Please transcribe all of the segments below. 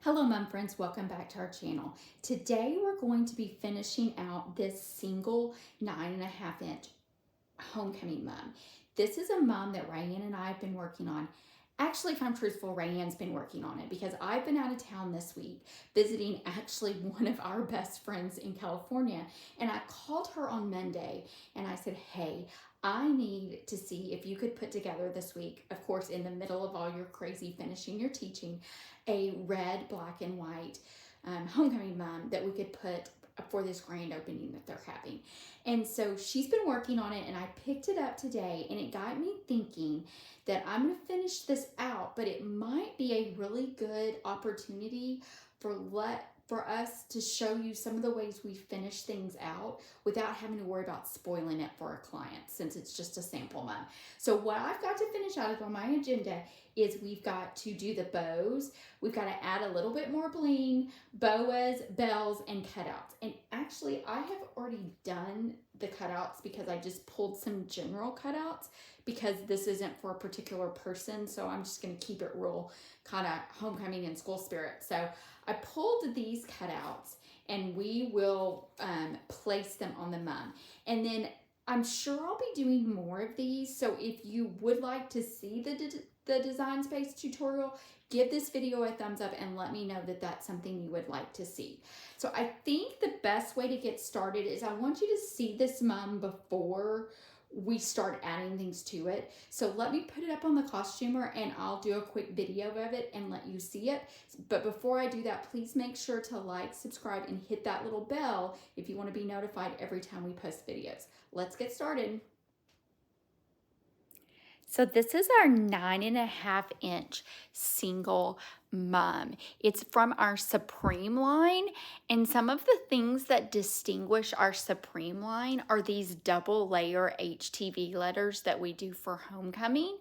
Hello mom friends, welcome back to our channel. Today we're going to be finishing out this single 9.5-inch homecoming mum. This is a mum that Rayanne and I have been working on. Actually, if I'm truthful, Rayanne's been working on it because I've been out of town this week visiting actually one of our best friends in California. And I called her on Monday and I said, hey, I need to see if you could put together this week, of course, in the middle of all your crazy finishing your teaching, a red, black, and white homecoming mum that we could put for this grand opening that they're having. And so she's been working on it and I picked it up today and it got me thinking that I'm going to finish this out, but it might be a really good opportunity for us to show you some of the ways we finish things out without having to worry about spoiling it for a client since it's just a sample month. So what I've got to finish out is on my agenda is we've got to do the bows. We've got to add a little bit more bling, boas, bells, and cutouts. And actually, I have already done the cutouts because I just pulled some general cutouts because this isn't for a particular person. So I'm just going to keep it real kind of homecoming and school spirit. So I pulled these cutouts and we will place them on the mum. And then I'm sure I'll be doing more of these. So if you would like to see the Design Space tutorial, give this video a thumbs up and let me know that that's something you would like to see. So I think the best way to get started is I want you to see this mum before we start adding things to it. So let me put it up on the costumer and I'll do a quick video of it and let you see it. But before I do that, please make sure to like, subscribe, and hit that little bell if you want to be notified every time we post videos. Let's get started. So this is our 9.5-inch single mum. It's from our Supreme line, and some of the things that distinguish our Supreme line are these double layer HTV letters that we do for homecoming.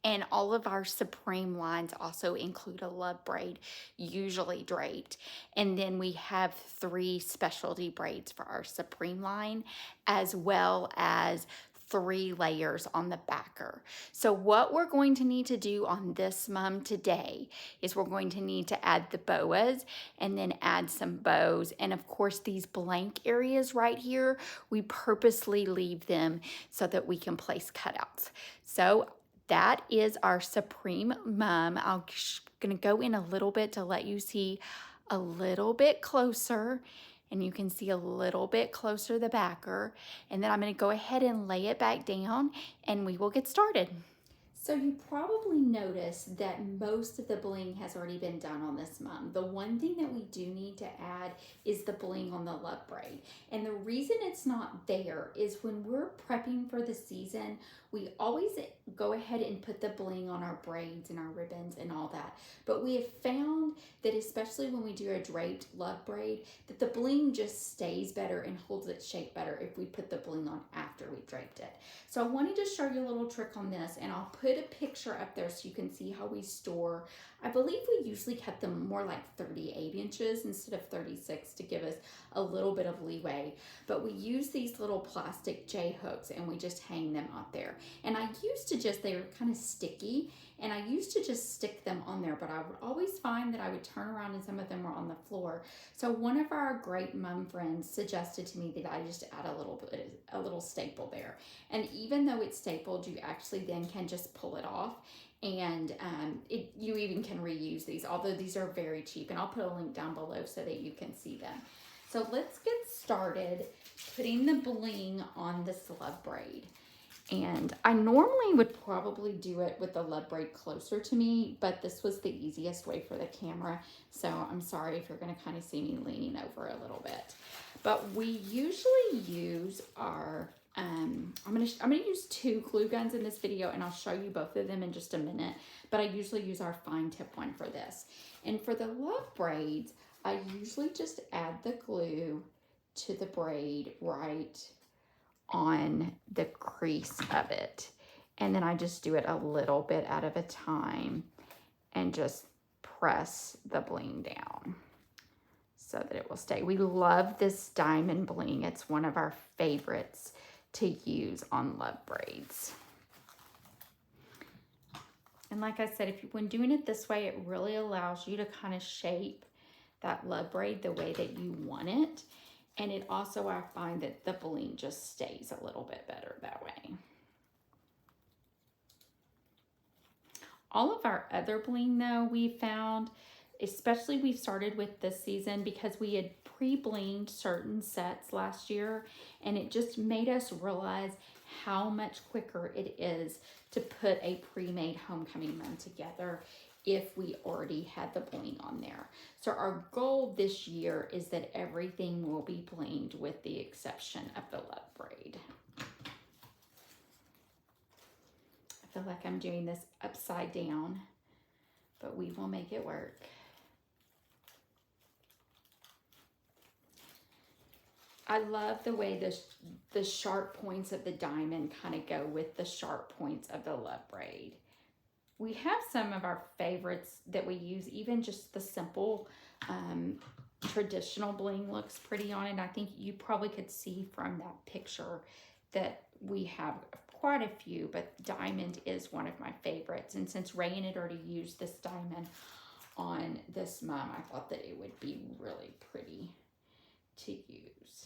And all of our Supreme lines also include a love braid, usually draped. And then we have 3 specialty braids for our Supreme line, as well as 3 layers on the backer. So what we're going to need to do on this mum today is we're going to need to add the boas and then add some bows. And of course, these blank areas right here, we purposely leave them so that we can place cutouts. So that is our Supreme mum. I'm going to go in a little bit to let you see a little bit closer, and you can see a little bit closer the backer. And then I'm going to go ahead and lay it back down and we will get started. So you probably noticed that most of the bling has already been done on this mum. The one thing that we do need to add is the bling on the love braid. And the reason it's not there is when we're prepping for the season, we always go ahead and put the bling on our braids and our ribbons and all that. But we have found that especially when we do a draped love braid, that the bling just stays better and holds its shape better if we put the bling on after we draped it. So I wanted to show you a little trick on this, and I'll put a picture up there so you can see how we store. I believe we usually cut them more like 38 inches instead of 36 to give us a little bit of leeway. But we use these little plastic J hooks and we just hang them up there. And I used to they were kind of sticky, and I used to just stick them on there, but I would always find that I would turn around and some of them were on the floor. So one of our great mom friends suggested to me that I just add a little staple there. And even though it's stapled, you actually then can just pull it off. And you even can reuse these, although these are very cheap. And I'll put a link down below so that you can see them. So let's get started putting the bling on this love braid. And I normally would probably do it with the love braid closer to me, but this was the easiest way for the camera. So I'm sorry if you're going to kind of see me leaning over a little bit. But we usually use our I'm gonna use 2 glue guns in this video, and I'll show you both of them in just a minute. But I usually use our fine tip one for this. And for the love braids, I usually just add the glue to the braid right on the crease of it. And then I just do it a little bit at a time and just press the bling down so that it will stay. We love this diamond bling. It's one of our favorites to use on love braids. And like I said, when doing it this way, it really allows you to kind of shape that love braid the way that you want it. And it also, I find that the bling just stays a little bit better that way. All of our other bling though, we found, especially we started with this season because we had pre-blinged certain sets last year, and it just made us realize how much quicker it is to put a pre-made homecoming mum together if we already had the bling on there. So our goal this year is that everything will be blinged with the exception of the love braid. I feel like I'm doing this upside down, but we will make it work. I love the way the sharp points of the diamond kind of go with the sharp points of the love braid. We have some of our favorites that we use, even just the simple traditional bling looks pretty on it. I think you probably could see from that picture that we have quite a few, but diamond is one of my favorites. And since Rayan had already used this diamond on this mum, I thought that it would be really pretty to use.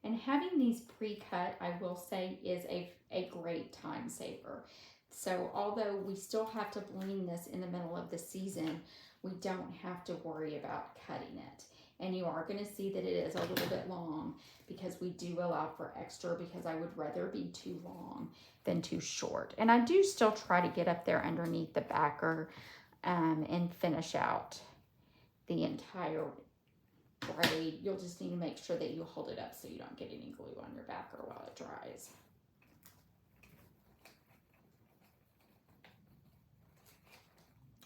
And having these pre-cut, I will say, is a great time saver. So although we still have to bling this in the middle of the season, we don't have to worry about cutting it. And you are going to see that it is a little bit long because we do allow for extra, because I would rather be too long than too short. And I do still try to get up there underneath the backer and finish out the entire braid. You'll just need to make sure that you hold it up so you don't get any glue on your backer while it dries.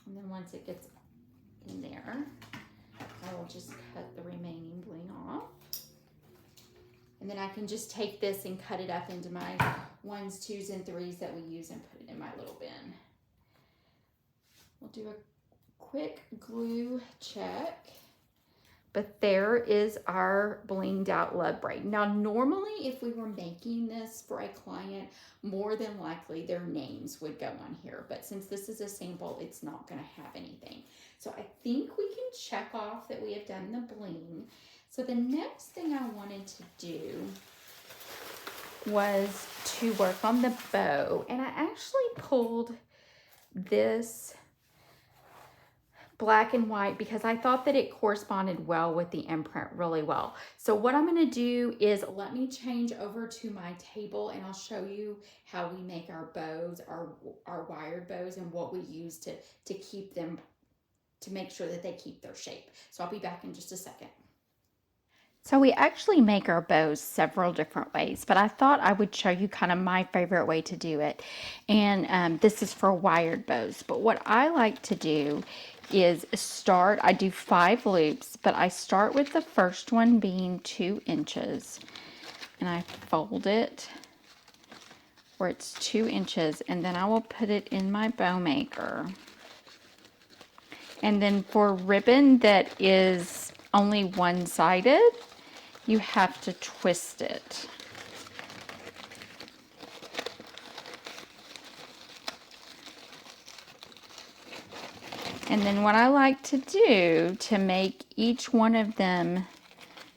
And then once it gets in there, I will just cut the remaining bling off. And then I can just take this and cut it up into my 1s, 2s, and 3s that we use and put it in my little bin. We'll do a quick glue check. But there is our blinged out love braid. Now, normally if we were making this for a client, more than likely their names would go on here. But since this is a sample, it's not gonna have anything. So I think we can check off that we have done the bling. So the next thing I wanted to do was to work on the bow. And I actually pulled this black and white because I thought that it corresponded well with the imprint really well. So what I'm going to do is let me change over to my table and I'll show you how we make our bows, our wired bows, and what we use to keep them, to make sure that they keep their shape. So I'll be back in just a second. So we actually make our bows several different ways, but I thought I would show you kind of my favorite way to do it. And this is for wired bows. But what I like to do is I do 5 loops, but I start with the first one being 2 inches. And I fold it where it's 2 inches, and then I will put it in my bow maker. And then for ribbon that is only one-sided, you have to twist it. And then what I like to do to make each one of them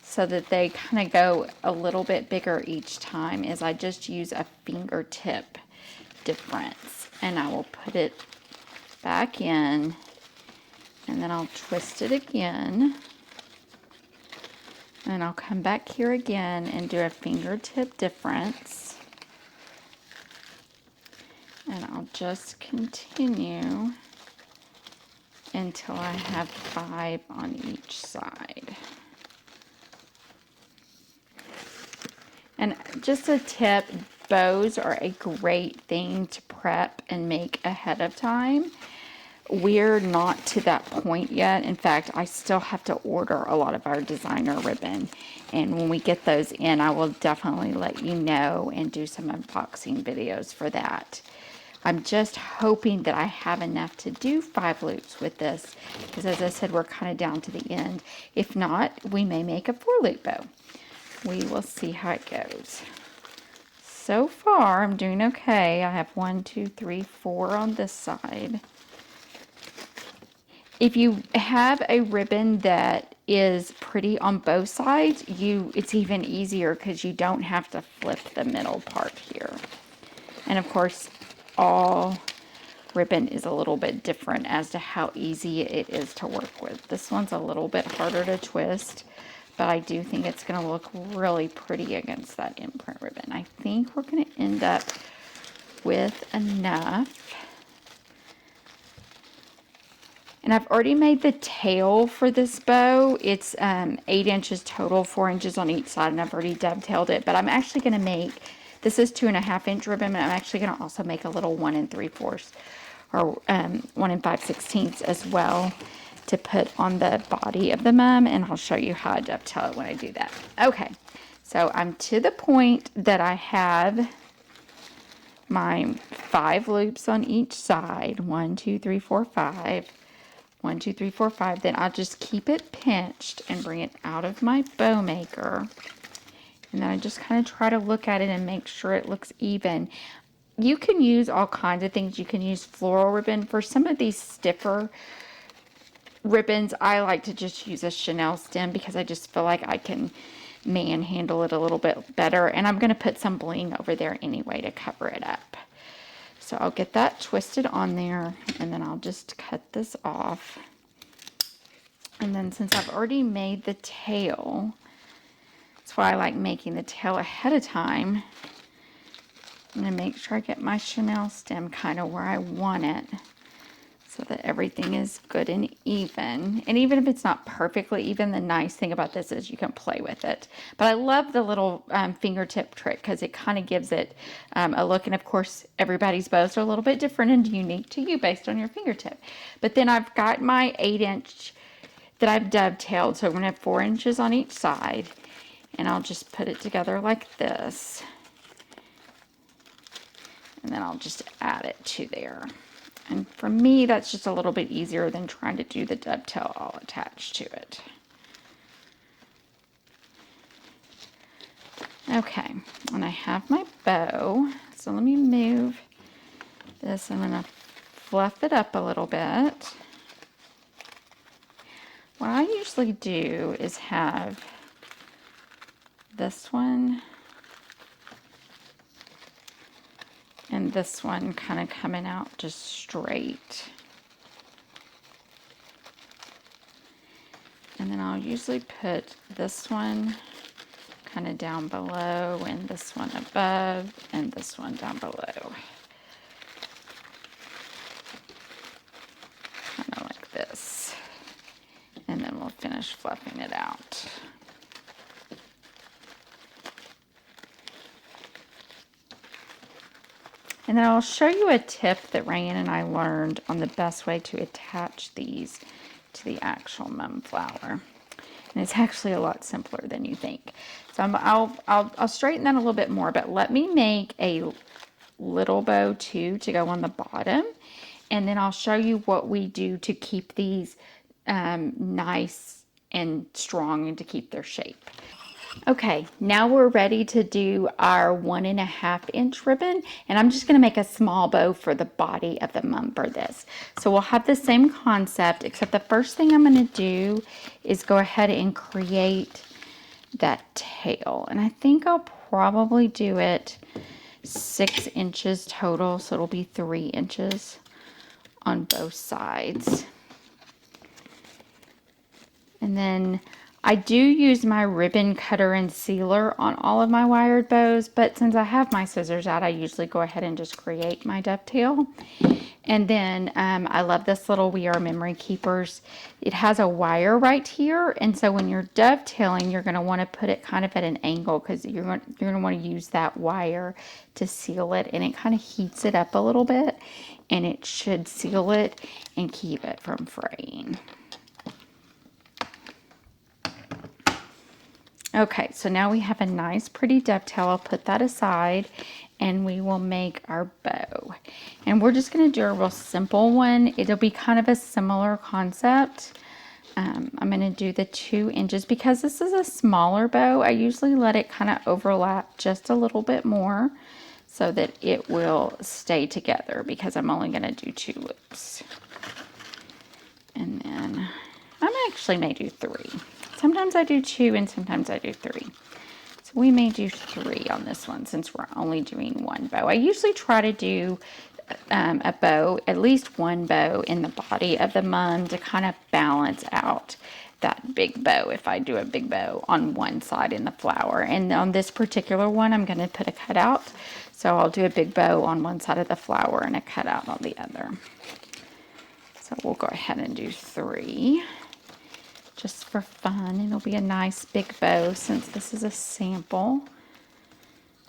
so that they kind of go a little bit bigger each time is I just use a fingertip difference. And I will put it back in, and then I'll twist it again. And I'll come back here again and do a fingertip difference. And I'll just continue until I have 5 on each side. And just a tip, bows are a great thing to prep and make ahead of time. We're not to that point yet. In fact, I still have to order a lot of our designer ribbon. And when we get those in, I will definitely let you know and do some unboxing videos for that. I'm just hoping that I have enough to do 5 loops with this, because as I said, we're kind of down to the end. If not, we may make a 4-loop bow. We will see how it goes. So far, I'm doing okay. I have 1, 2, 3, 4 on this side. If you have a ribbon that is pretty on both sides, it's even easier because you don't have to flip the middle part here. And of course, all ribbon is a little bit different as to how easy it is to work with. This one's a little bit harder to twist, but I do think it's going to look really pretty against that imprint ribbon. I think we're going to end up with enough. And I've already made the tail for this bow. It's 8 inches total, 4 inches on each side, and I've already dovetailed it. But I'm actually going to make, this is 2.5 inch ribbon, and I'm actually going to also make a little 1 3/4 or 1 5/16 as well to put on the body of the mum, and I'll show you how I dovetail it when I do that. Okay, so I'm to the point that I have my 5 loops on each side. 1 2 3 4 5. 1 2 3 4 5. Then I'll just keep it pinched and bring it out of my bow maker, and then I just kind of try to look at it and make sure it looks even. You can use all kinds of things. You can use floral ribbon. For some of these stiffer ribbons, I like to just use a Chanel stem because I just feel like I can manhandle it a little bit better. And I'm going to put some bling over there anyway to cover it up. So I'll get that twisted on there, and then I'll just cut this off. And then since I've already made the tail, that's why I like making the tail ahead of time. I'm going to make sure I get my Chanel stem kind of where I want it so that everything is good and even. And even if it's not perfectly even, the nice thing about this is you can play with it. But I love the little fingertip trick because it kind of gives it a look. And of course, everybody's bows are a little bit different and unique to you based on your fingertip. But then I've got my 8 inch that I've dovetailed. So I'm going to have 4 inches on each side. And I'll just put it together like this. And then I'll just add it to there. And for me, that's just a little bit easier than trying to do the dovetail all attached to it. Okay, and I have my bow. So let me move this. I'm going to fluff it up a little bit. What I usually do is have this one and this one kind of coming out just straight. And then I'll usually put this one kind of down below, and this one above, and this one down below. Kind of like this. And then we'll finish fluffing it out. And then I'll show you a tip that Rayanne and I learned on the best way to attach these to the actual mum flower. And it's actually a lot simpler than you think. So I'll straighten that a little bit more, but let me make a little bow too to go on the bottom. And then I'll show you what we do to keep these nice and strong and to keep their shape. Okay, now we're ready to do our 1.5 inch ribbon, and I'm just going to make a small bow for the body of the mum for this. So we'll have the same concept, except the first thing I'm going to do is go ahead and create that tail. And I think I'll probably do it 6 inches total, so it'll be 3 inches on both sides. And then I do use my ribbon cutter and sealer on all of my wired bows, but since I have my scissors out, I usually go ahead and just create my dovetail. And then I love this little We Are Memory Keepers. It has a wire right here, and so when you're dovetailing, you're going to want to put it kind of at an angle because you're going to want to use that wire to seal it, and it kind of heats it up a little bit, and it should seal it and keep it from fraying. Okay, so now we have a nice pretty dovetail. I'll put that aside and we will make our bow. And we're just going to do a real simple one. It'll be kind of a similar concept. I'm going to do the 2 inches because this is a smaller bow. I usually let it kind of overlap just a little bit more so that it will stay together because I'm only going to do 2 loops. And then I actually may do 3. Sometimes I do 2 and sometimes I do 3. So we may do 3 on this one since we're only doing 1 bow. I usually try to do a bow, at least 1 bow in the body of the mum to kind of balance out that big bow if I do a big bow on one side in the flower. And on this particular one, I'm going to put a cutout. So I'll do a big bow on one side of the flower and a cutout on the other. So we'll go ahead and do 3. Just for fun. It'll be a nice big bow since this is a sample.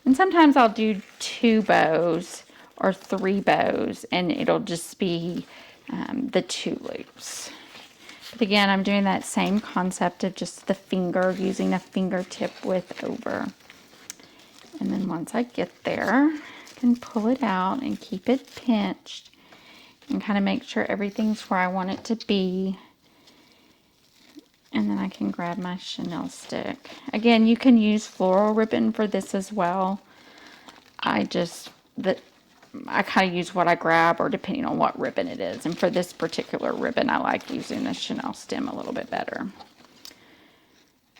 And sometimes I'll do 2 bows or 3 bows and it'll just be the 2 loops. But again, I'm doing that same concept of just the finger, using a fingertip width over. And then once I get there, I can pull it out and keep it pinched and kind of make sure everything's where I want it to be. And then I can grab my chenille stick. Again, you can use floral ribbon for this as well. I kind of use what I grab or depending on what ribbon it is. And for this particular ribbon, I like using the chenille stem a little bit better.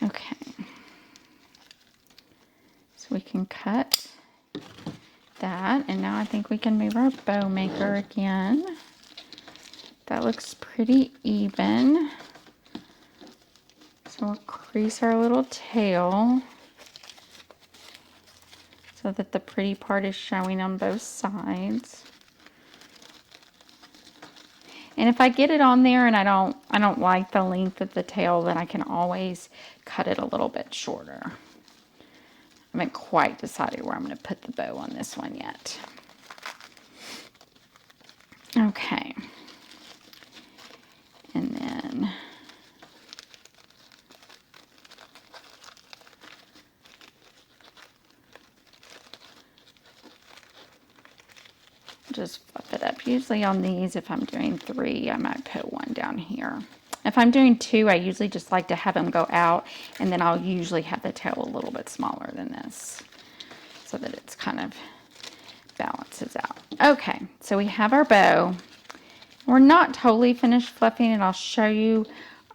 Okay. So we can cut that. And now I think we can move our bow maker again. That looks pretty even. So we'll crease our little tail so that the pretty part is showing on both sides. And if I get it on there and I don't like the length of the tail, then I can always cut it a little bit shorter. I haven't quite decided where I'm going to put the bow on this one yet. Okay. And then just fluff it up. Usually on these, if I'm doing 3, I might put 1 down here. If I'm doing 2, I usually just like to have them go out, and then I'll usually have the tail a little bit smaller than this so that it's kind of balances out. Okay, so we have our bow. We're not totally finished fluffing it. I'll show you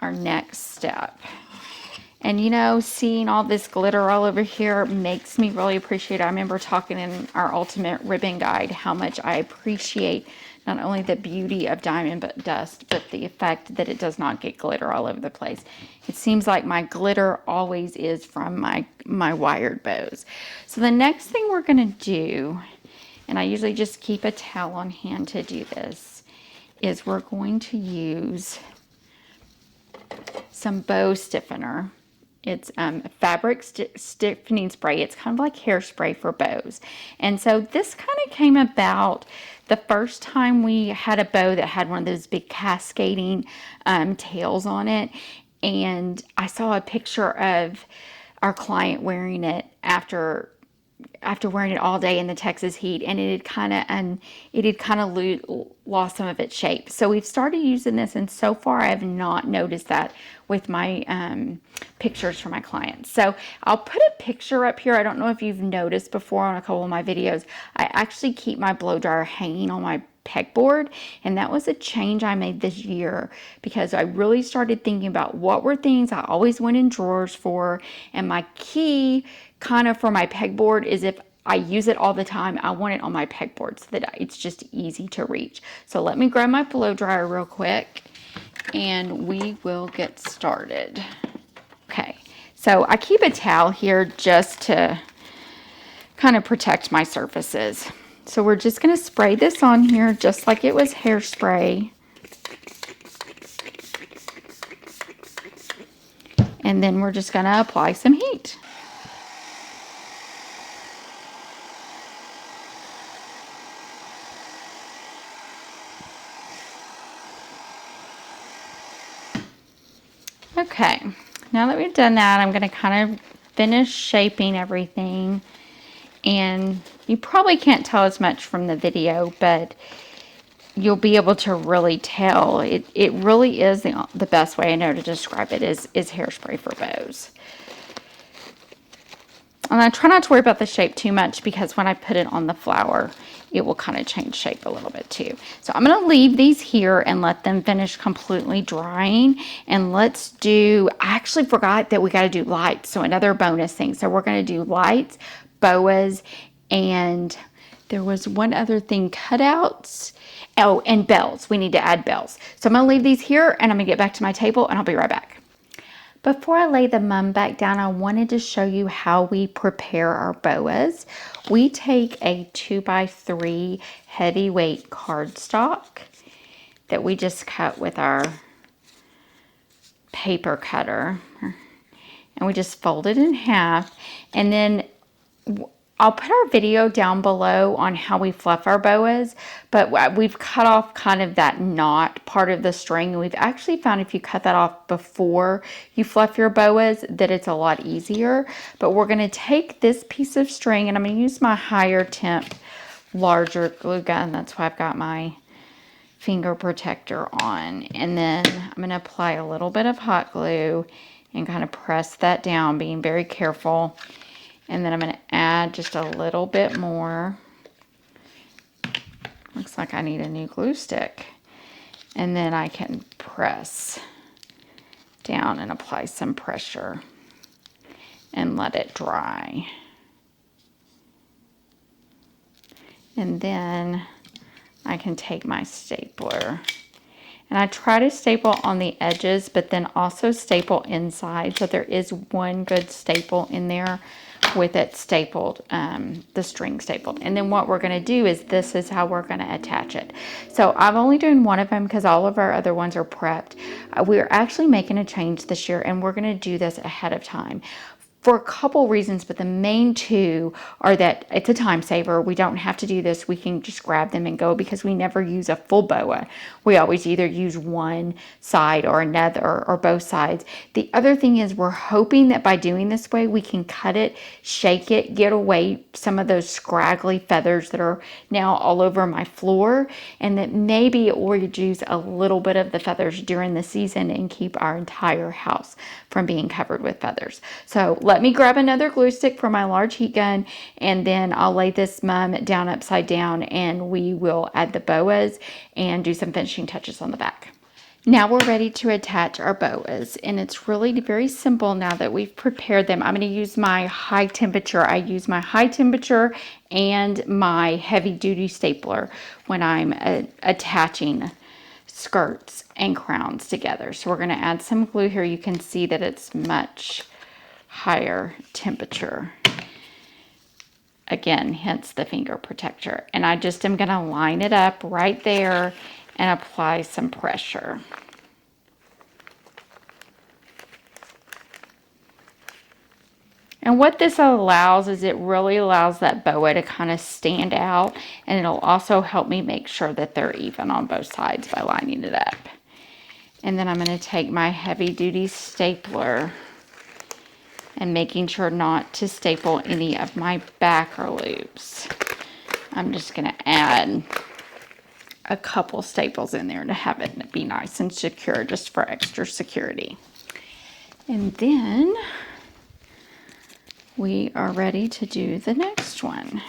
our next step. And you know, seeing all this glitter all over here makes me really appreciate it. I remember talking in our Ultimate Ribbon Guide how much I appreciate not only the beauty of diamond dust, but the effect that it does not get glitter all over the place. It seems like my glitter always is from my wired bows. So the next thing we're going to do, and I usually just keep a towel on hand to do this, is we're going to use some bow stiffener. It's fabric stiffening spray. It's kind of like hairspray for bows. And so this kind of came about the first time we had a bow that had one of those big cascading tails on it. And I saw a picture of our client wearing it after wearing it all day in the Texas heat, and it had kind of lost some of its shape. So we've started using this, and so far I have not noticed that with my pictures for my clients. So I'll put a picture up here. I don't know if you've noticed before on a couple of my videos, I actually keep my blow dryer hanging on my pegboard, and that was a change I made this year because I really started thinking about what were things I always went in drawers for, and my key kind of for my pegboard is if I use it all the time, I want it on my pegboard so that it's just easy to reach. So let me grab my blow dryer real quick and we will get started. Okay, so I keep a towel here just to kind of protect my surfaces. So we're just going to spray this on here just like it was hairspray. And then we're just going to apply some heat. Okay, now that we've done that, I'm going to kind of finished shaping everything. And you probably can't tell as much from the video, but you'll be able to really tell. It really is the best way I know to describe it is hairspray for bows. And I try not to worry about the shape too much because when I put it on the flower, it will kind of change shape a little bit too. So I'm going to leave these here and let them finish completely drying. And let's do, I actually forgot that we got to do lights. So another bonus thing. So we're going to do lights, boas, and there was one other thing, cutouts. Oh, and bells. We need to add bells. So I'm going to leave these here and I'm going to get back to my table and I'll be right back. Before I lay the mum back down, I wanted to show you how we prepare our boas. We take a 2x3 heavyweight cardstock that we just cut with our paper cutter. And we just fold it in half. And then I'll put our video down below on how we fluff our boas, but we've cut off kind of that knot part of the string. We've actually found if you cut that off before you fluff your boas that it's a lot easier. But we're going to take this piece of string and I'm going to use my higher temp larger glue gun. That's why I've got my finger protector on. And then I'm going to apply a little bit of hot glue and kind of press that down, being very careful. And then I'm going to add just a little bit more. Looks like I need a new glue stick. And then I can press down and apply some pressure and let it dry. And then I can take my stapler. And I try to staple on the edges, but then also staple inside. So there is one good staple in there with it stapled, the string stapled. And then what we're going to do is this is how we're going to attach it. So I'm only doing one of them because all of our other ones are prepped. We're actually making a change this year and we're going to do this ahead of time for a couple reasons, but the main two are that it's a time saver. We don't have to do this. We can just grab them and go because we never use a full boa. We always either use one side or another or both sides. The other thing is we're hoping that by doing this way, we can cut it, shake it, get away some of those scraggly feathers that are now all over my floor, and that maybe it will reduce a little bit of the feathers during the season and keep our entire house from being covered with feathers. So let me grab another glue stick from my large heat gun, and then I'll lay this mum down upside down and we will add the boas and do some finishing touches on the back. Now we're ready to attach our boas, and it's really very simple now that we've prepared them. I'm going to use my high temperature. I use my high temperature and my heavy duty stapler when I'm attaching skirts and crowns together. So we're going to add some glue here. You can see that it's much higher temperature. Again, hence the finger protector. And I just am going to line it up right there and apply some pressure. And what this allows is it really allows that boa to kind of stand out, and it'll also help me make sure that they're even on both sides by lining it up. And then I'm going to take my heavy duty stapler and making sure not to staple any of my backer loops. I'm just going to add a couple staples in there to have it be nice and secure, just for extra security. And then we are ready to do the next one.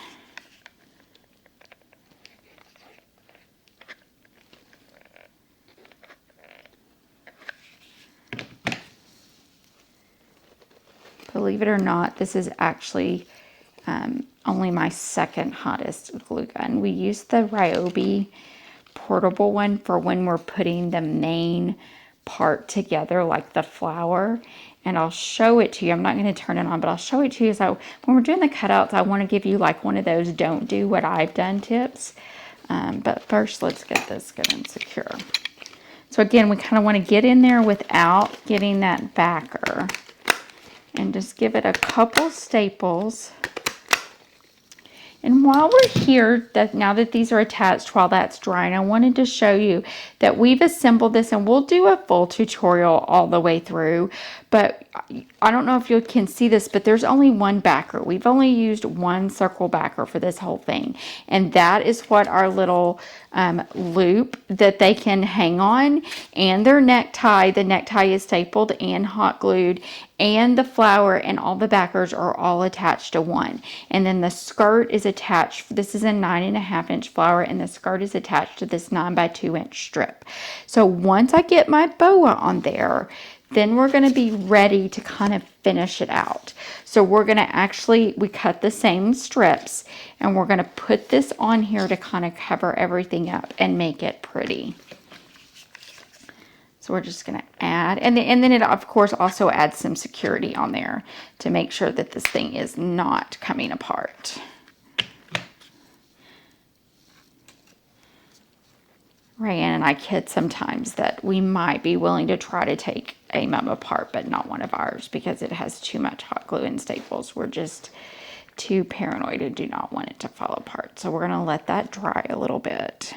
Believe it or not, this is actually only my second hottest glue gun. We use the Ryobi portable one for when we're putting the main part together, like the flower. And I'll show it to you. I'm not going to turn it on, but I'll show it to you. So when we're doing the cutouts, I want to give you like one of those don't do what I've done tips. But first, let's get this good and secure. So again, we kind of want to get in there without getting that backer. And just give it a couple staples. And while we're here, now that these are attached while that's drying, I wanted to show you that we've assembled this, and we'll do a full tutorial all the way through, but I don't know if you can see this, but there's only one backer. We've only used one circle backer for this whole thing, and that is what our little loop that they can hang on, and their necktie. The necktie is stapled and hot glued, and the flower and all the backers are all attached to one. And then the skirt is attached. This is a 9.5-inch flower, and the skirt is attached to this 9x2-inch strip. So once I get my boa on there, then we're going to be ready to kind of finish it out. So we're going to we cut the same strips, and we're going to put this on here to kind of cover everything up and make it pretty. So we're just going to add, and then it of course also adds some security on there to make sure that this thing is not coming apart. Rayanne and I kid sometimes that we might be willing to try to take a mum apart, but not one of ours, because it has too much hot glue and staples. We're just too paranoid and do not want it to fall apart. So we're going to let that dry a little bit.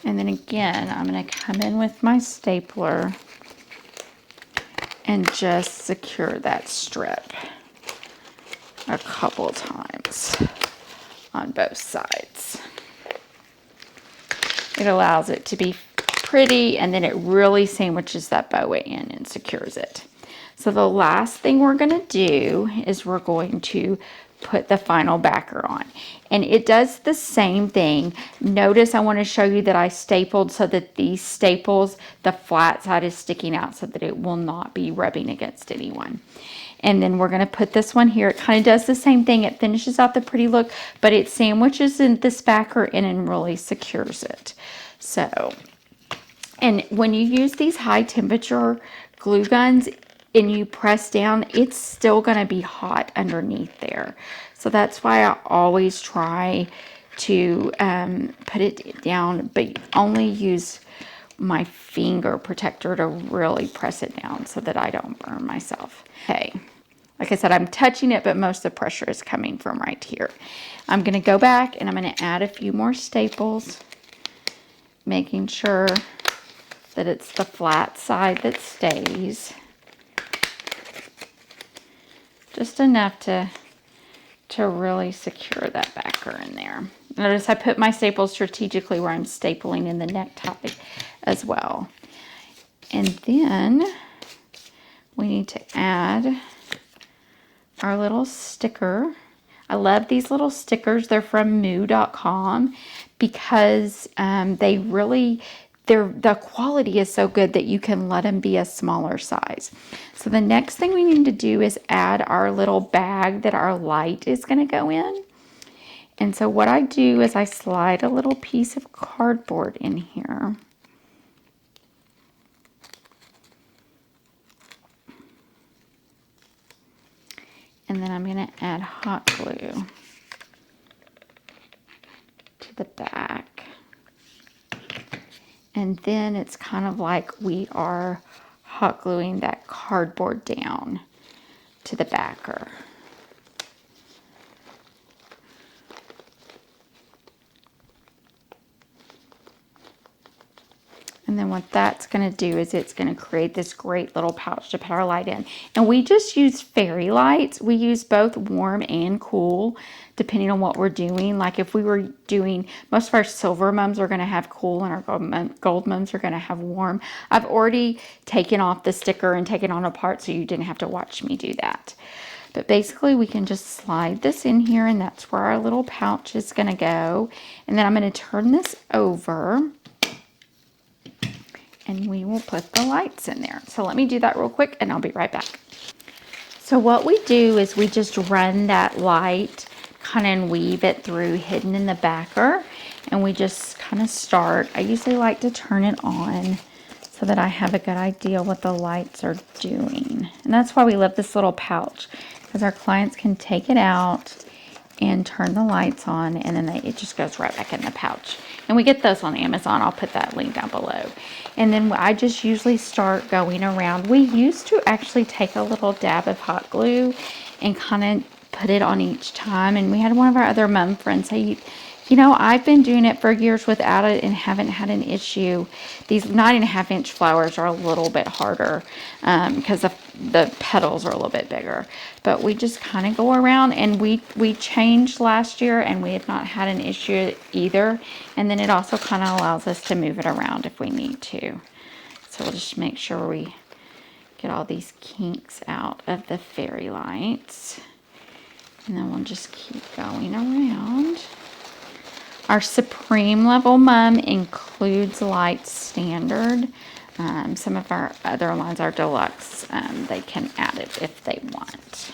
And then again, I'm going to come in with my stapler and just secure that strip a couple times on both sides. It allows it to be pretty, and then it really sandwiches that boa in and secures it. So the last thing we're going to do is we're going to put the final backer on, and it does the same thing. Notice I want to show you that I stapled so that these staples, the flat side is sticking out so that it will not be rubbing against anyone. And then we're going to put this one here. It kind of does the same thing. It finishes out the pretty look, but it sandwiches in this backer in and really secures it. So, and when you use these high temperature glue guns and you press down, it's still going to be hot underneath there. So that's why I always try to put it down, but only use my finger protector to really press it down so that I don't burn myself. Okay, like I said, I'm touching it, but most of the pressure is coming from right here. I'm going to go back and I'm going to add a few more staples, making sure that it's the flat side that stays. Just enough to really secure that backer in there. Notice I put my staples strategically where I'm stapling in the necktie as well. And then we need to add our little sticker. I love these little stickers. They're from moo.com because the quality is so good that you can let them be a smaller size. So the next thing we need to do is add our little bag that our light is going to go in. And so what I do is I slide a little piece of cardboard in here. And then I'm going to add hot glue to the back. And then it's kind of like we are hot gluing that cardboard down to the backer. And then what that's going to do is it's going to create this great little pouch to put our light in. And we just use fairy lights. We use both warm and cool, depending on what we're doing. Like if we were doing, most of our silver mums are going to have cool, and our gold mums are going to have warm. I've already taken off the sticker and taken it apart, so you didn't have to watch me do that. But basically we can just slide this in here, and that's where our little pouch is going to go. And then I'm going to turn this over, and we will put the lights in there. So let me do that real quick and I'll be right back. So what we do is we just run that light kind of and weave it through hidden in the backer, and we just kind of start. I usually like to turn it on so that I have a good idea what the lights are doing. And that's why we love this little pouch, because our clients can take it out and turn the lights on, and then it just goes right back in the pouch. And we get those on Amazon. I'll put that link down below. And then I just usually start going around. We used to actually take a little dab of hot glue and kind of put it on each time. And we had one of our other mom friends say, you know, I've been doing it for years without it and haven't had an issue. These 9.5-inch flowers are a little bit harder because the petals are a little bit bigger. But we just kind of go around, and we changed last year and we have not had an issue either. And then it also kind of allows us to move it around if we need to. So we'll just make sure we get all these kinks out of the fairy lights. And then we'll just keep going around. Our Supreme level mum includes lights standard. Some of our other lines are deluxe. They can add it if they want.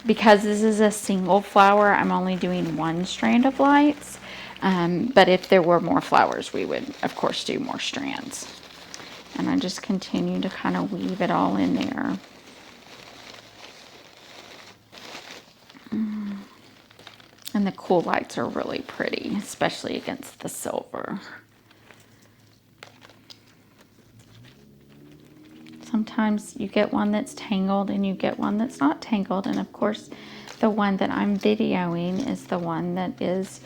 Because this is a single flower, I'm only doing one strand of lights. But if there were more flowers, we would, of course, do more strands. And I just continue to kind of weave it all in there. And the cool lights are really pretty, especially against the silver. Sometimes you get one that's tangled and you get one that's not tangled. And of course, the one that I'm videoing is the one that is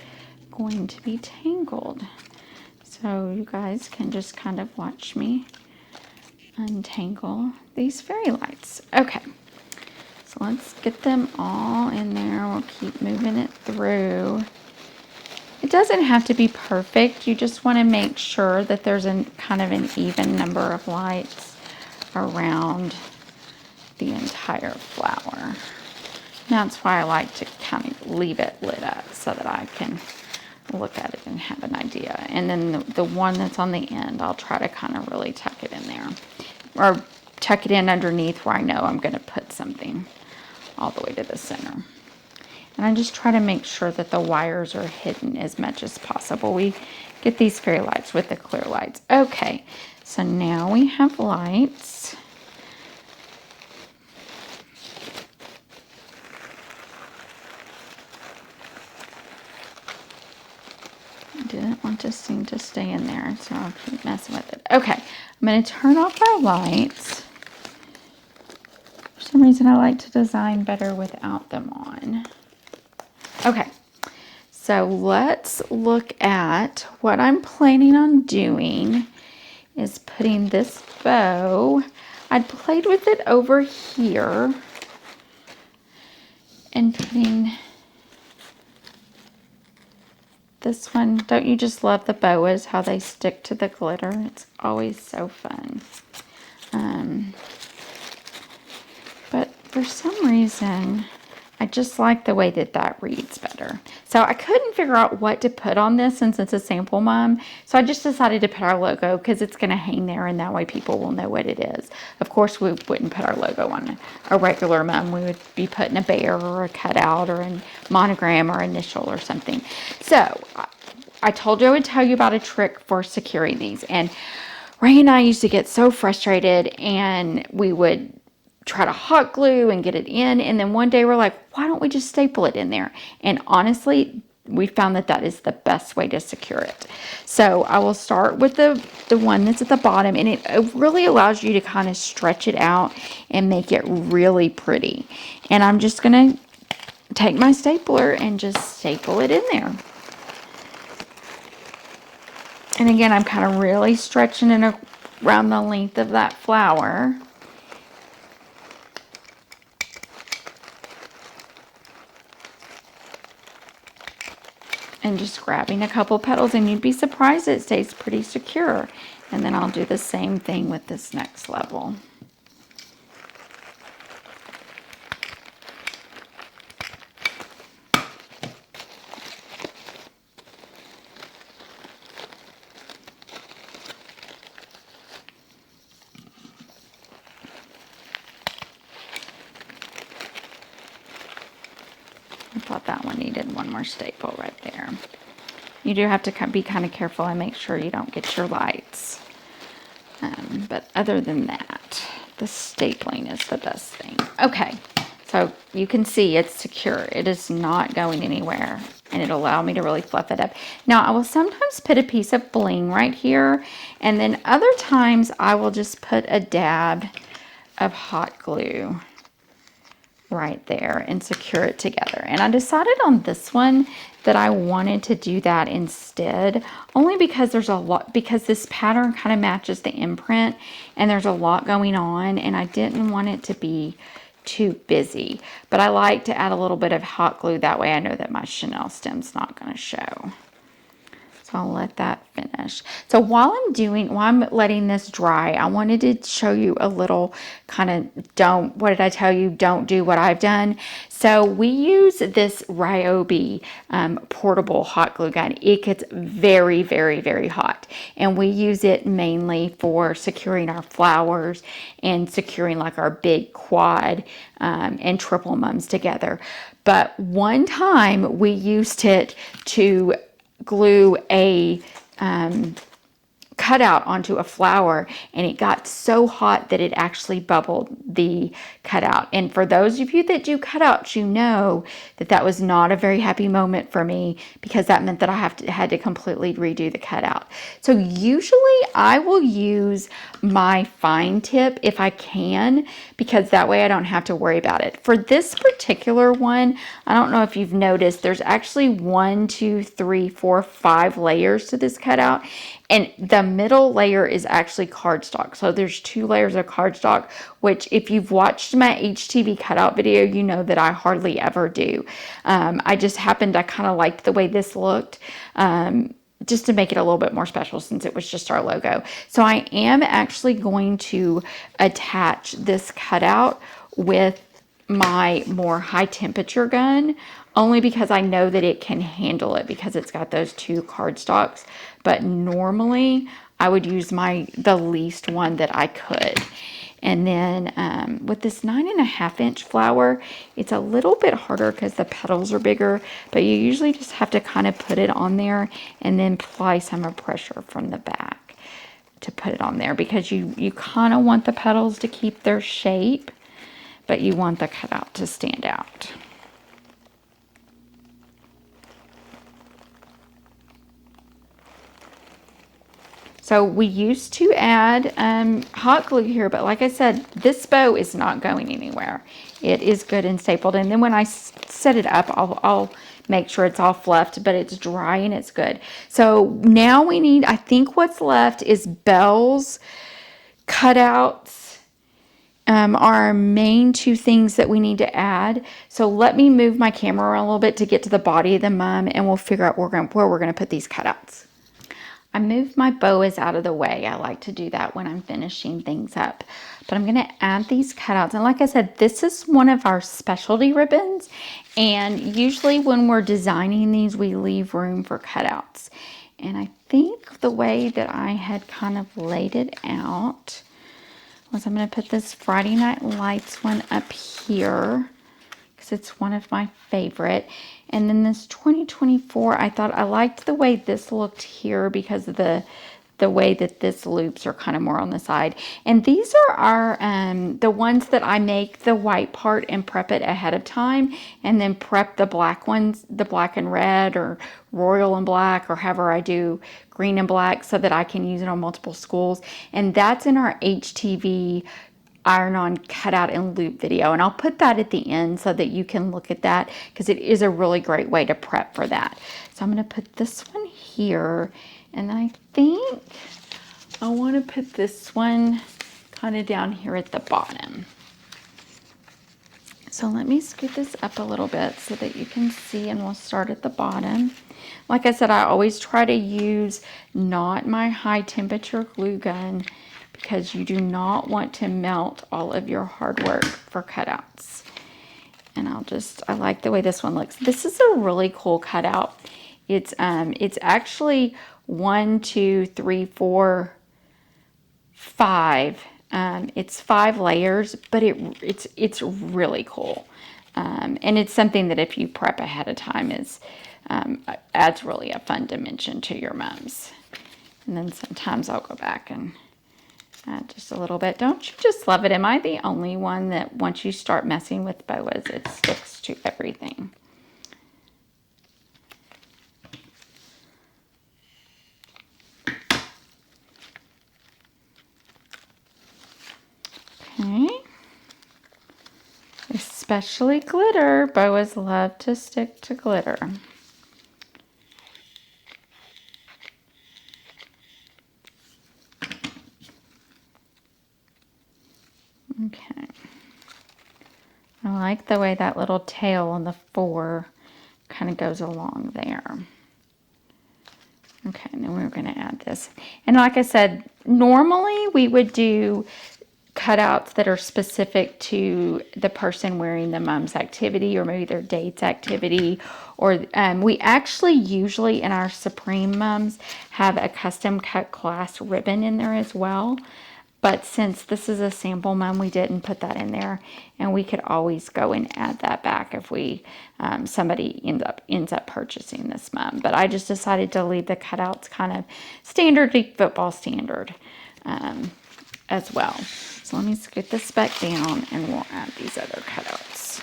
going to be tangled. So you guys can just kind of watch me untangle these fairy lights. Okay. So let's get them all in there. We'll keep moving it through. It doesn't have to be perfect. You just want to make sure that there's a kind of an even number of lights around the entire flower. That's why I like to kind of leave it lit up so that I can look at it and have an idea. And then the one that's on the end, I'll try to kind of really tuck it in there. Or tuck it in underneath where I know I'm going to put something all the way to the center. And I just try to make sure that the wires are hidden as much as possible. We get these fairy lights with the clear lights. Okay, so now we have lights. I didn't want this thing to stay in there, so I'll keep messing with it. Okay, I'm going to turn off our lights. For some reason, I like to design better without them on. Okay, so let's look at what I'm planning on doing is putting this bow. I'd played with it over here and putting this one. Don't you just love the boas, how they stick to the glitter? It's always so fun. But for some reason, I just like the way that that reads better. So I couldn't figure out what to put on this since it's a sample mom. So I just decided to put our logo because it's going to hang there and that way people will know what it is. Of course, we wouldn't put our logo on a regular mom. We would be putting a bear or a cutout or a monogram or initial or something. So I told you I would tell you about a trick for securing these. And Ray and I used to get so frustrated and we would try to hot glue and get it in, and then one day we're like, why don't we just staple it in there? And honestly, we found that that is the best way to secure it. So I will start with the one that's at the bottom, and it really allows you to kind of stretch it out and make it really pretty. And I'm just gonna take my stapler and just staple it in there. And again, I'm kind of really stretching it around the length of that flower. And just grabbing a couple petals, and you'd be surprised it stays pretty secure. And then I'll do the same thing with this next level. I thought that one needed one more staple right there. You do have to be kind of careful and make sure you don't get your lights. But other than that, the stapling is the best thing. Okay, So you can see it's secure. It is not going anywhere, and it'll allow me to really fluff it up. Now, I will sometimes put a piece of bling right here, and then other times I will just put a dab of hot glue right there and secure it together. And I decided on this one that I wanted to do that instead, only because there's a lot, because this pattern kind of matches the imprint and there's a lot going on, and I didn't want it to be too busy. But I like to add a little bit of hot glue, that way I know that my chenille stem's not going to show. So I'll let that finish. So while I'm letting this dry, I wanted to show you a little kind of what did I tell you? Don't do what I've done. So we use this Ryobi portable hot glue gun. It gets very, very, very hot. And we use it mainly for securing our flowers and securing like our big quad and triple mums together. But one time we used it to glue a cutout onto a flower, and it got so hot that it actually bubbled the cutout. And for those of you that do cutouts, you know that that was not a very happy moment for me, because that meant that I had to completely redo the cutout. So usually I will use my fine tip if I can, because that way I don't have to worry about it. For this particular one, I don't know if you've noticed, there's actually 1, 2, 3, 4, 5 layers to this cutout. And the middle layer is actually cardstock. So there's 2 layers of cardstock, which if you've watched my HTV cutout video, you know that I hardly ever do. I just happened, I kind of liked the way this looked, just to make it a little bit more special since it was just our logo. So I am actually going to attach this cutout with my more high temperature gun, only because I know that it can handle it because it's got those 2 cardstocks. But normally I would use the least one that I could. And then with this 9.5 inch flower, it's a little bit harder because the petals are bigger, but you usually just have to kind of put it on there and then apply some pressure from the back to put it on there, because you kind of want the petals to keep their shape, but you want the cutout to stand out. So we used to add hot glue here, but like I said, this bow is not going anywhere. It is good and stapled. And then when I set it up, I'll make sure it's all fluffed, but it's dry and it's good. So now we need, I think what's left is bells, cutouts, are our main 2 things that we need to add. So let me move my camera around a little bit to get to the body of the mum, and we'll figure out where we're going to put these cutouts. I moved my boas out of the way. I like to do that when I'm finishing things up. But I'm going to add these cutouts. And like I said, this is one of our specialty ribbons. And usually when we're designing these, we leave room for cutouts. And I think the way that I had kind of laid it out was I'm going to put this Friday Night Lights one up here, because it's one of my favorite. And then this 2024, I thought I liked the way this looked here because of the way that this loops are kind of more on the side. And these are our the ones that I make the white part and prep it ahead of time, and then prep the black ones, the black and red or royal and black, or however I do green and black, so that I can use it on multiple schools. And that's in our HTV iron-on cutout and loop video, and I'll put that at the end so that you can look at that, because it is a really great way to prep for that. So I'm going to put this one here, and then I think I want to put this one kind of down here at the bottom. So let me scoot this up a little bit so that you can see, and we'll start at the bottom. Like I said, I always try to use not my high temperature glue gun, because you do not want to melt all of your hard work for cutouts. And I like the way this one looks. This is a really cool cutout. It's actually 1, 2, 3, 4, 5. It's 5 layers, but it's really cool. And it's something that if you prep ahead of time adds really a fun dimension to your mums. And then sometimes I'll go back and Add just a little bit. Don't you just love it? Am I the only one that once you start messing with boas, it sticks to everything? Okay. Especially glitter. Boas love to stick to glitter. Okay. I like the way that little tail on the 4 kind of goes along there. Okay, and then we're going to add this. And like I said, normally we would do cutouts that are specific to the person wearing the mom's activity or maybe their date's activity. Or we actually usually in our Supreme mums have a custom cut class ribbon in there as well. But since this is a sample mum, we didn't put that in there, and we could always go and add that back if we somebody ends up purchasing this mum. But I just decided to leave the cutouts kind of standard football standard as well. So let me scoot this back down, and we'll add these other cutouts.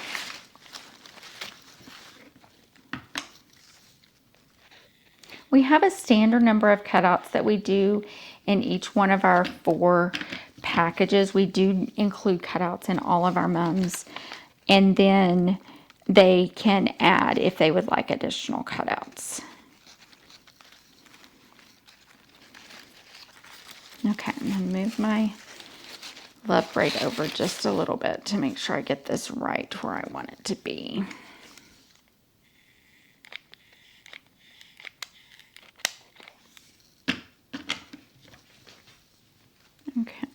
We have a standard number of cutouts that we do in each one of our 4 packages. We do include cutouts in all of our mums, and then they can add if they would like additional cutouts. Okay, I'm going to move my love braid over just a little bit to make sure I get this right where I want it to be. Okay.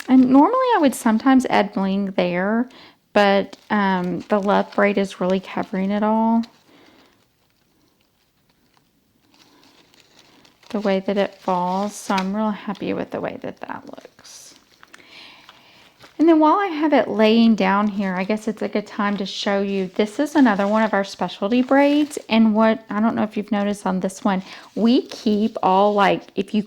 And normally I would sometimes add bling there, but the love braid is really covering it all. The way that it falls, so I'm real happy with the way that that looks. And then while I have it laying down here, I guess it's a good time to show you, this is another one of our specialty braids. And what, I don't know if you've noticed on this one, we keep all like, if you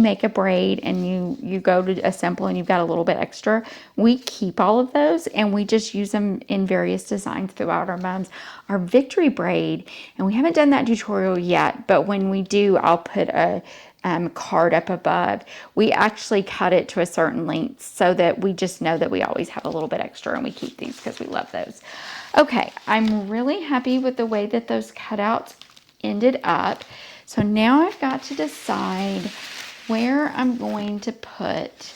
make a braid and you go to assemble and you've got a little bit extra, we keep all of those and we just use them in various designs throughout our mums. Our victory braid, and we haven't done that tutorial yet, but when we do, I'll put a card up above. We actually cut it to a certain length so that we just know that we always have a little bit extra, and we keep these because we love those. Okay, I'm really happy with the way that those cutouts ended up. So now I've got to decide where I'm going to put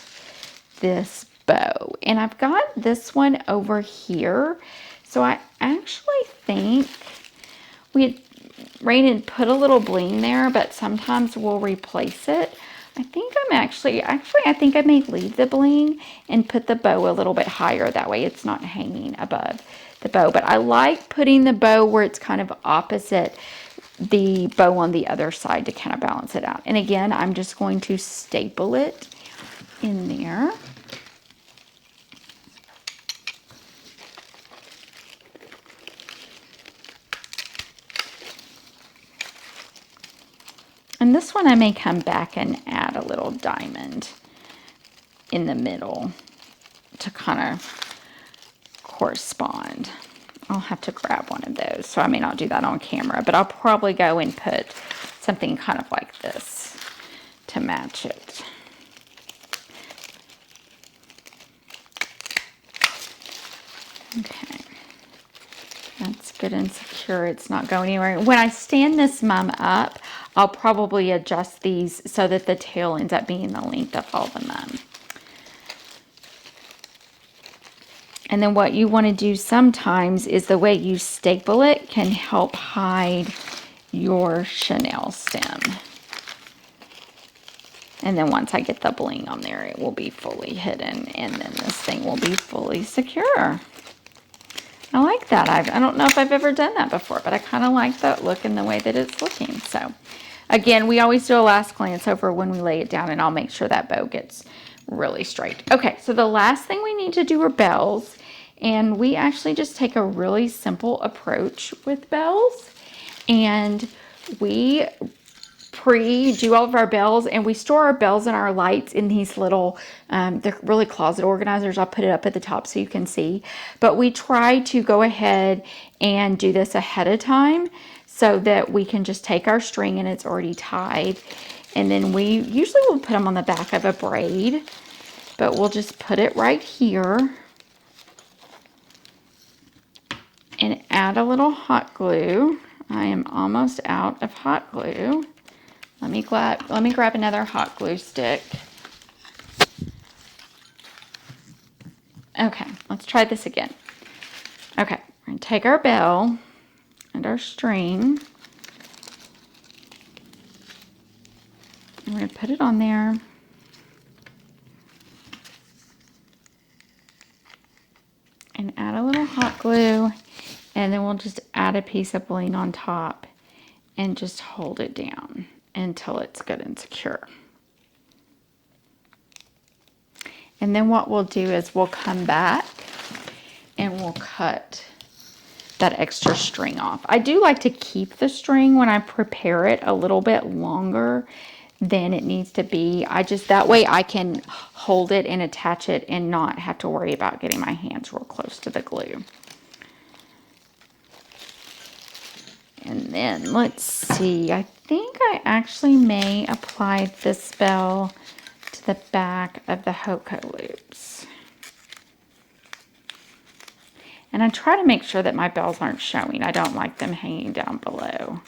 this bow. And I've got this one over here. So I actually think Raiden put a little bling there, but sometimes we'll replace it. I think I think I may leave the bling and put the bow a little bit higher. That way it's not hanging above the bow. But I like putting the bow where it's kind of opposite the bow on the other side to kind of balance it out. And again, I'm just going to staple it in there. And this one I may come back and add a little diamond in the middle to kind of correspond. I'll have to grab one of those, so I may not do that on camera, but I'll probably go and put something kind of like this to match it. Okay. That's good and secure. It's not going anywhere. When I stand this mum up, I'll probably adjust these so that the tail ends up being the length of all the mum. And then what you want to do sometimes is the way you staple it can help hide your chenille stem. And then once I get the bling on there, it will be fully hidden, and then this thing will be fully secure. I like that. I don't know if I've ever done that before, but I kind of like that look and the way that it's looking. So again, we always do a last glance over when we lay it down, and I'll make sure that bow gets really straight. Okay, so the last thing we need to do are bells, and we actually just take a really simple approach with bells, and we pre-do all of our bells, and we store our bells and our lights in these little, they're really closet organizers. I'll put it up at the top so you can see. But we try to go ahead and do this ahead of time so that we can just take our string and it's already tied. And then we usually will put them on the back of a braid, but we'll just put it right here and add a little hot glue. I am almost out of hot glue. Let me grab another hot glue stick. Okay, let's try this again. Okay, we're gonna take our bell and our string. And we're gonna put it on there. And add a little hot glue. And then we'll just add a piece of bling on top and just hold it down until it's good and secure. And then what we'll do is we'll come back and we'll cut that extra string off. I do like to keep the string when I prepare it a little bit longer than it needs to be. That way I can hold it and attach it and not have to worry about getting my hands real close to the glue. And then let's see, I think I actually may apply this bell to the back of the HOCO loops. And I try to make sure that my bells aren't showing. I don't like them hanging down below.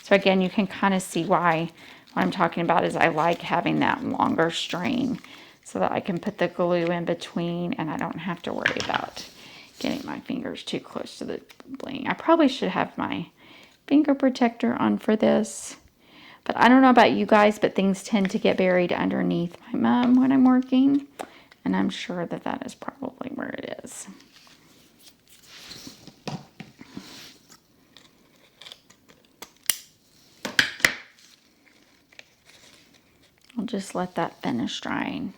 So again, you can kind of see why what I'm talking about is I like having that longer string so that I can put the glue in between and I don't have to worry about getting my fingers too close to the bling. I probably should have my finger protector on for this. But I don't know about you guys, but things tend to get buried underneath my mum when I'm working. And I'm sure that that is probably where it is. I'll just let that finish drying.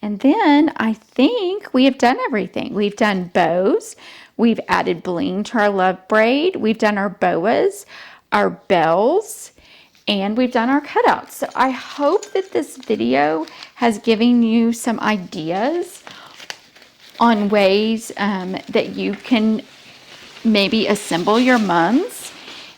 And then I think we have done everything. We've done bows. We've added bling to our love braid. We've done our boas, our bells, and we've done our cutouts. So I hope that this video has given you some ideas on ways that you can maybe assemble your mums,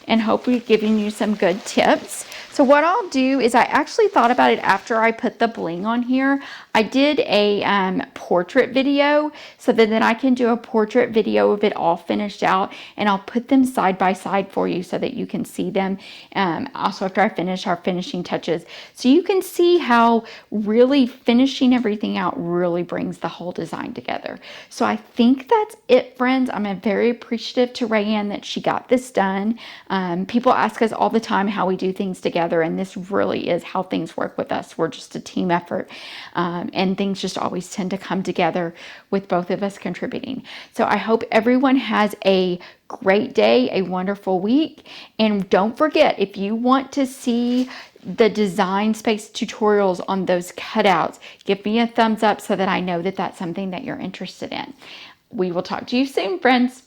and hopefully giving you some good tips. So what I'll do is I actually thought about it after I put the bling on here. I did a portrait video so that then I can do a portrait video of it all finished out, and I'll put them side by side for you so that you can see them also after I finish our finishing touches. So you can see how really finishing everything out really brings the whole design together. So I think that's it, friends. I'm very appreciative to Rayanne that she got this done. People ask us all the time how we do things together, and this really is how things work with us. We're just a team effort, and things just always tend to come together with both of us contributing. So I hope everyone has a great day, a wonderful week, and don't forget, if you want to see the design space tutorials on those cutouts, give me a thumbs up so that I know that that's something that you're interested in. We will talk to you soon, friends.